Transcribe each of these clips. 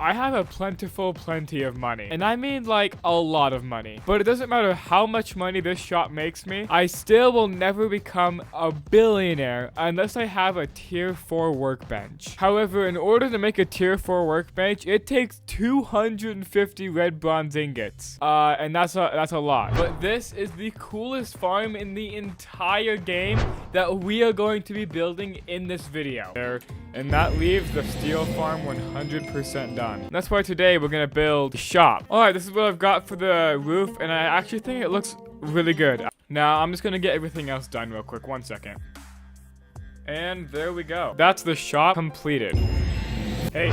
I have a plenty of money. And I mean like a lot of money. But it doesn't matter how much money this shop makes me, I still will never become a billionaire unless I have a tier 4 workbench. However, in order to make a tier 4 workbench, it takes 250 red bronze ingots. And that's a lot. But this is the coolest farm in the entire game that we are going to be building in this video. And that leaves the steel farm 100% done. That's why today we're gonna build a shop. Alright, this is what I've got for the roof, and I actually think it looks really good. Now, I'm just gonna get everything else done real quick. 1 second. And there we go. That's the shop completed. Hey,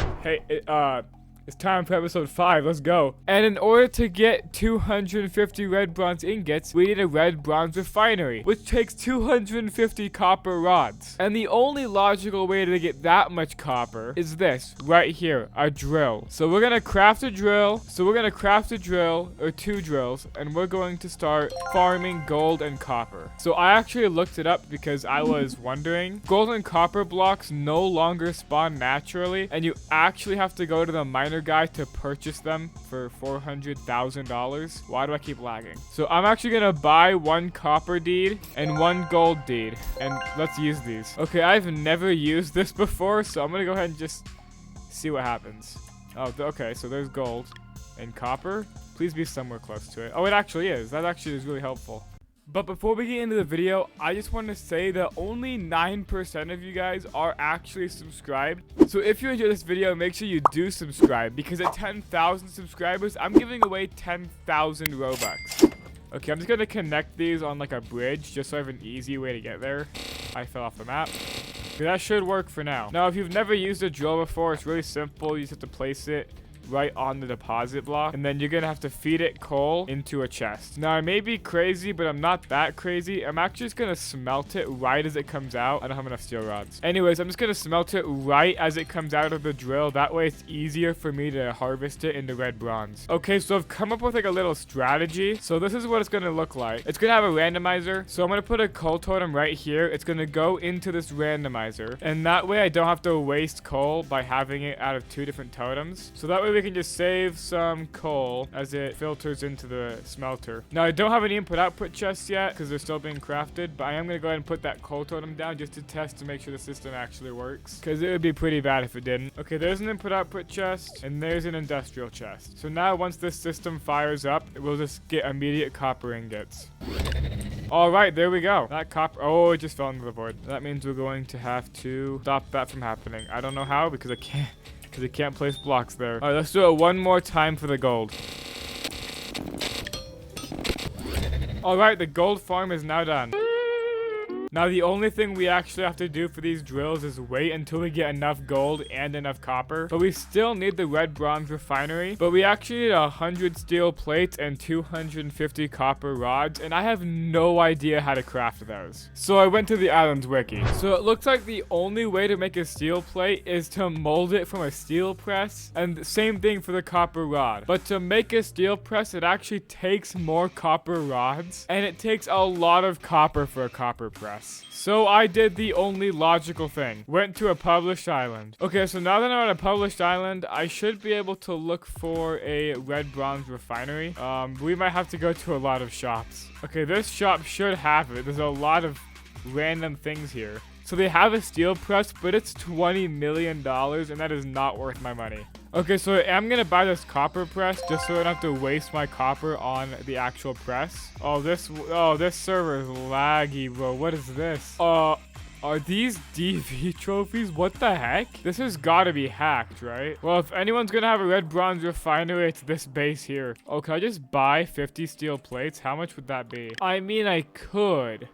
it's time for episode 5. Let's go. And in order to get 250 red bronze ingots, we need a red bronze refinery, which takes 250 copper rods. And the only logical way to get that much copper is this right here, a drill. So we're gonna craft a drill. Or 2 drills, and we're going to start farming gold and copper. So I actually looked it up because I was wondering. Gold and copper blocks no longer spawn naturally, and you actually have to go to the miner guy to purchase them for $400,000. Why do I keep lagging? So I'm actually gonna buy 1 copper deed and 1 gold deed, and let's use these. Okay, I've never used this before, so I'm gonna go ahead and just see what happens. Oh, okay, so there's gold and copper. Please be somewhere close to it. Oh, it actually is. That actually is really helpful. But before we get into the video, I just want to say that only 9% of you guys are actually subscribed. So if you enjoyed this video, make sure you do subscribe, because at 10,000 subscribers, I'm giving away 10,000 Robux. Okay, I'm just going to connect these on like a bridge just so I have an easy way to get there. I fell off the map. Okay, that should work for now. Now, if you've never used a drill before, it's really simple. You just have to place it right on the deposit block, and then you're gonna have to feed it coal into a chest. Now, I may be crazy, but I'm not that crazy. I'm actually just gonna smelt it right as it comes out. I don't have enough steel rods. Anyways, I'm just gonna smelt it right as it comes out of the drill. That way it's easier for me to harvest it into red bronze. Okay, so I've come up with like a little strategy. So this is what it's gonna look like. It's gonna have a randomizer. So I'm gonna put a coal totem right here. It's gonna go into this randomizer, and that way I don't have to waste coal by having it out of 2 different totems. So that way we can just save some coal as it filters into the smelter. Now, I don't have any input-output chests yet because they're still being crafted, but I am going to go ahead and put that coal totem down just to test to make sure the system actually works, because it would be pretty bad if it didn't. Okay, there's an input-output chest, and there's an industrial chest. So now, once this system fires up, we'll just get immediate copper ingots. All right, there we go. That copper, oh, it just fell into the void. That means we're going to have to stop that from happening. I don't know how, because I can't place blocks there. All right, let's do it one more time for the gold. All right, the gold farm is now done. Now, the only thing we actually have to do for these drills is wait until we get enough gold and enough copper. But we still need the red bronze refinery. But we actually need 100 steel plates and 250 copper rods. And I have no idea how to craft those. So I went to the island's wiki. So it looks like the only way to make a steel plate is to mold it from a steel press. And the same thing for the copper rod. But to make a steel press, it actually takes more copper rods. And it takes a lot of copper for a copper press. So I did the only logical thing. Went to a published island. Okay, so now that I'm on a published island, I should be able to look for a red bronze refinery. We might have to go to a lot of shops. Okay, this shop should have it. There's a lot of random things here. So they have a steel press, but it's $20 million, and that is not worth my money. Okay, so I'm gonna buy this copper press just so I don't have to waste my copper on the actual press. Oh, this server is laggy, bro. What is this? Are these DV trophies? What the heck? This has got to be hacked, right? Well, if anyone's gonna have a red bronze refinery, it's this base here. Oh, can I just buy 50 steel plates? How much would that be? I mean, I could,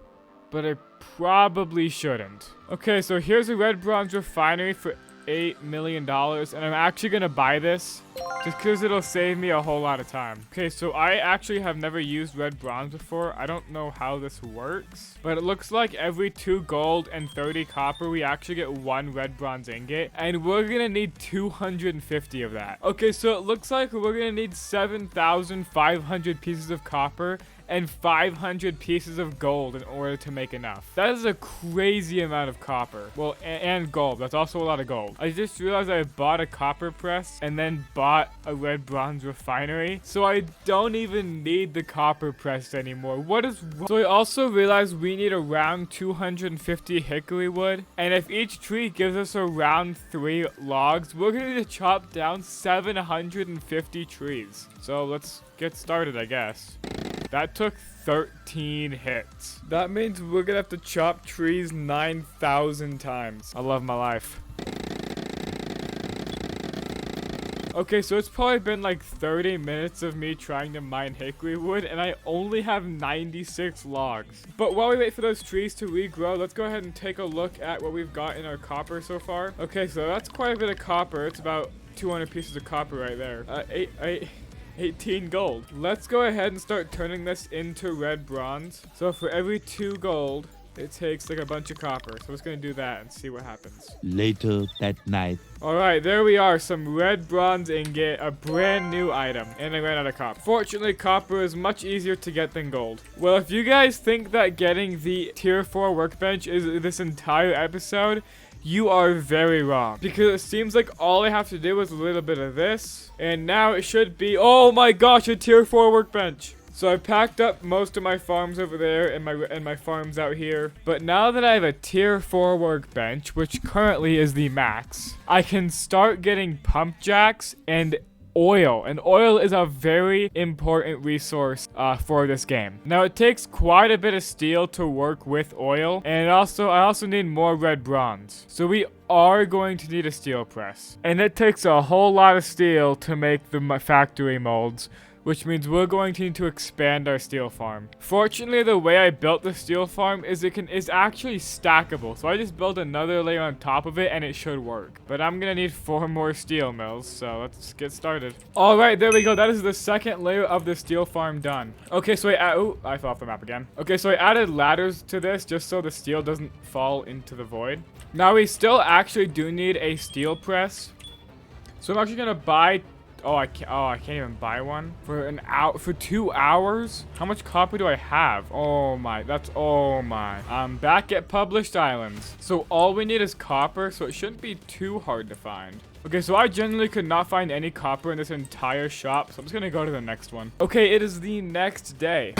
but I probably shouldn't. Okay, so here's a red bronze refinery for $8 million, and I'm actually gonna buy this just because it'll save me a whole lot of time. Okay, so I actually have never used red bronze before. I don't know how this works, but it looks like every 2 gold and 30 copper, we actually get 1 red bronze ingot, and we're gonna need 250 of that. Okay, so it looks like we're gonna need 7,500 pieces of copper and 500 pieces of gold in order to make enough. That is a crazy amount of copper. Well, and gold. That's also a lot of gold. I just realized I bought a copper press and then bought a red bronze refinery. So I don't even need the copper press anymore. What is wrong? So I also realized we need around 250 hickory wood. And if each tree gives us around 3 logs, we're going to need to chop down 750 trees. So let's get started, I guess. That took 13 hits. That means we're gonna have to chop trees 9,000 times. I love my life. Okay, so it's probably been like 30 minutes of me trying to mine hickory wood, and I only have 96 logs. But while we wait for those trees to regrow, let's go ahead and take a look at what we've got in our copper so far. Okay, so that's quite a bit of copper. It's about 200 pieces of copper right there. 18 gold. Let's go ahead and start turning this into red bronze. So for every 2 gold, it takes like a bunch of copper. So I'm just gonna do that and see what happens. Later that night. Alright, there we are. Some red bronze ingot, a brand new item. And I ran out of copper. Fortunately, copper is much easier to get than gold. Well, if you guys think that getting the tier 4 workbench is this entire episode, you are very wrong, because it seems like all I have to do is a little bit of this, and now it should be, oh my gosh, a tier 4 workbench. So I packed up most of my farms over there and my farms out here. But now that I have a tier 4 workbench, which currently is the max, I can start getting pump jacks and oil. And oil is a very important resource for this game. Now it takes quite a bit of steel to work with oil, and I also need more red bronze. So we are going to need a steel press, and it takes a whole lot of steel to make the factory molds, which means we're going to need to expand our steel farm. Fortunately, the way I built the steel farm is is actually stackable. So I just built another layer on top of it and it should work. But I'm gonna need 4 more steel mills, so let's get started. All right, there we go. That is the second layer of the steel farm done. Okay, so I fell off the map again. Okay, so I added ladders to this just so the steel doesn't fall into the void. Now we still actually do need a steel press. So I'm actually gonna buy. I can't even buy one for 2 hours. How much copper do I have? Oh my. I'm back at published islands. So all we need is copper, so it shouldn't be too hard to find. Okay, so I genuinely could not find any copper in this entire shop, so I'm just gonna go to the next one. Okay, it is the next day.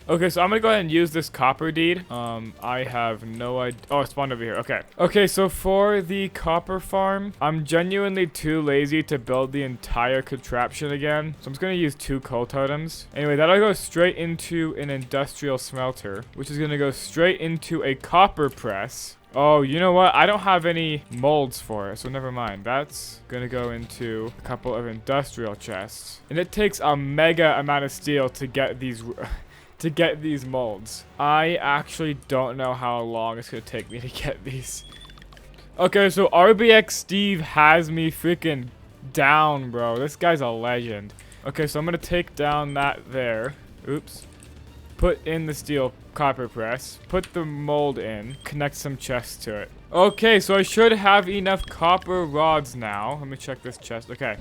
Okay, so I'm gonna go ahead and use this copper deed. I have no idea. Oh, it spawned over here. Okay. Okay, so for the copper farm, I'm genuinely too lazy to build the entire contraption again. So I'm just gonna use 2 coal totems. Anyway, that'll go straight into an industrial smelter, which is gonna go straight into a copper press. Oh, you know what? I don't have any molds for it, so never mind. That's gonna go into a couple of industrial chests. And it takes a mega amount of steel to get these molds. I actually don't know how long it's gonna take me to get these. Okay, so RBX Steve has me freaking down, bro. This guy's a legend. Okay, so I'm gonna take down that there. Oops. Put in the steel copper press. Put the mold in. Connect some chests to it. Okay, so I should have enough copper rods now. Let me check this chest. Okay.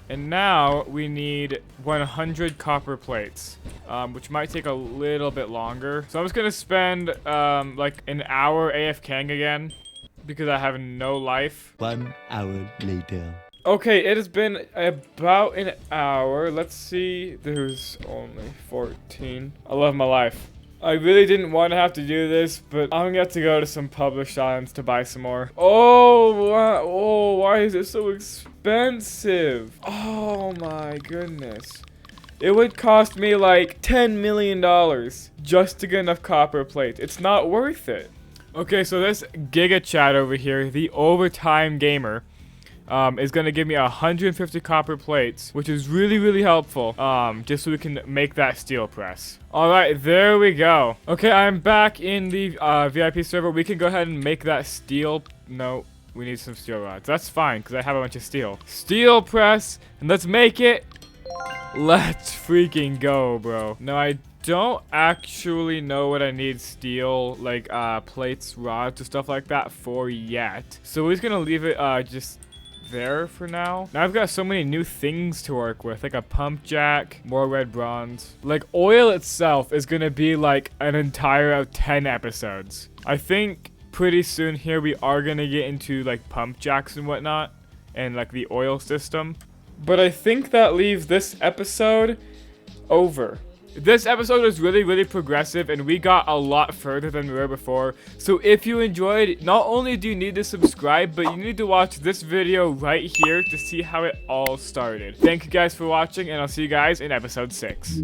And now we need 100 copper plates, which might take a little bit longer. So I'm just gonna spend like an hour AFKing again because I have no life. 1 hour later. Okay, it has been about an hour. Let's see. There's only 14. I love my life. I really didn't want to have to do this, but I'm gonna have to go to some published islands to buy some more. Oh, why is it so expensive? Oh my goodness. It would cost me like $10 million just to get enough copper plates. It's not worth it. Okay, so this Giga Chat over here, the overtime gamer, is going to give me 150 copper plates, which is really, really helpful, just so we can make that steel press. All right, there we go. Okay, I'm back in the VIP server. We can go ahead and make that steel. No, we need some steel rods. That's fine, because I have a bunch of steel. Steel press, and let's make it. Let's freaking go, bro. No, I don't actually know what I need steel, like, plates, rods, and stuff like that for yet. So we're just going to leave it, just there for now. Now I've got so many new things to work with, like a pump jack, more red bronze. Like oil itself is gonna be like an entire 10 episodes. I think pretty soon here we are gonna get into like pump jacks and whatnot, and like the oil system. But I think that leaves this episode over. This episode was really progressive, and we got a lot further than we were before. So if you enjoyed, not only do you need to subscribe, but you need to watch this video right here to see how it all started. Thank you guys for watching, and I'll see you guys in episode 6.